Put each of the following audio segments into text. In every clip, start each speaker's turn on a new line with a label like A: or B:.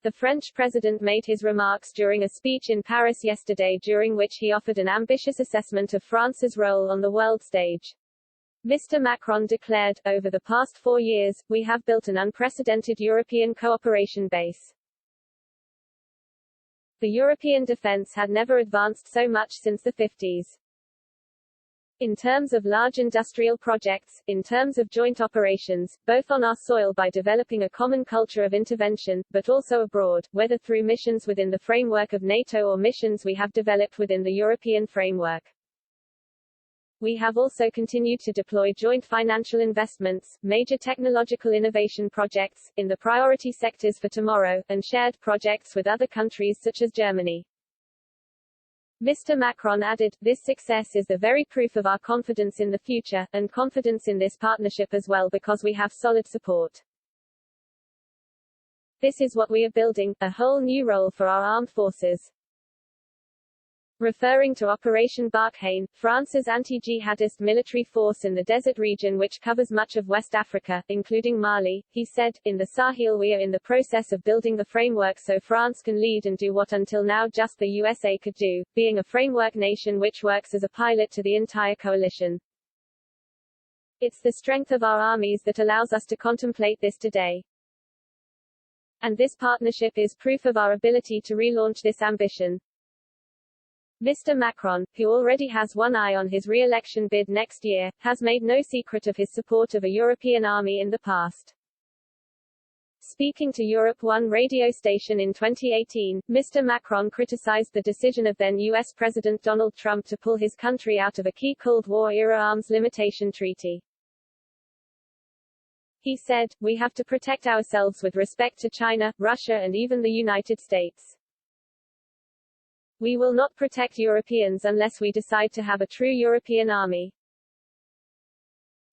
A: The French president made his remarks during a speech in Paris yesterday, during which he offered an ambitious assessment of France's role on the world stage. Mr. Macron declared, "Over the past 4 years, we have built an unprecedented European cooperation base. The European defense had never advanced so much since the 50s. In terms of large industrial projects, in terms of joint operations, both on our soil by developing a common culture of intervention, but also abroad, whether through missions within the framework of NATO or missions we have developed within the European framework. We have also continued to deploy joint financial investments, major technological innovation projects, in the priority sectors for tomorrow, and shared projects with other countries such as Germany." Mr. Macron added, "This success is the very proof of our confidence in the future, and confidence in this partnership as well, because we have solid support. This is what we are building, a whole new role for our armed forces." Referring to Operation Barkhane, France's anti-jihadist military force in the desert region which covers much of West Africa, including Mali, he said, "In the Sahel we are in the process of building the framework so France can lead and do what until now just the USA could do, being a framework nation which works as a pilot to the entire coalition. It's the strength of our armies that allows us to contemplate this today. And this partnership is proof of our ability to relaunch this ambition." Mr. Macron, who already has one eye on his re-election bid next year, has made no secret of his support of a European army in the past. Speaking to Europe 1 radio station in 2018, Mr. Macron criticized the decision of then U.S. President Donald Trump to pull his country out of a key Cold War-era arms limitation treaty. He said, "We have to protect ourselves with respect to China, Russia and even the United States. We will not protect Europeans unless we decide to have a true European army."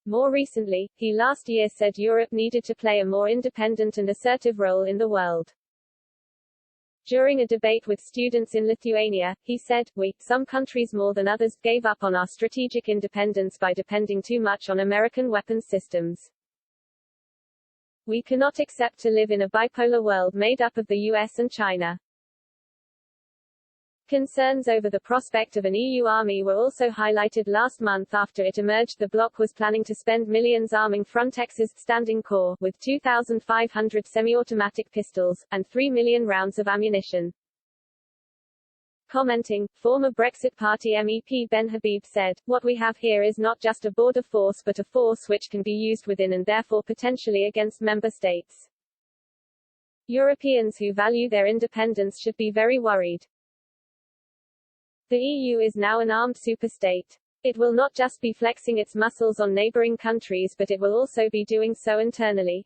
A: More recently, he last year said Europe needed to play a more independent and assertive role in the world. During a debate with students in Lithuania, he said, "We, some countries more than others, gave up on our strategic independence by depending too much on American weapons systems. We cannot accept to live in a bipolar world made up of the US and China." Concerns over the prospect of an EU army were also highlighted last month after it emerged the bloc was planning to spend millions arming Frontex's standing corps with 2,500 semi-automatic pistols, and 3 million rounds of ammunition. Commenting, former Brexit Party MEP Ben Habib said, "What we have here is not just a border force but a force which can be used within and therefore potentially against member states. Europeans who value their independence should be very worried. The EU is now an armed superstate. It will not just be flexing its muscles on neighboring countries but it will also be doing so internally.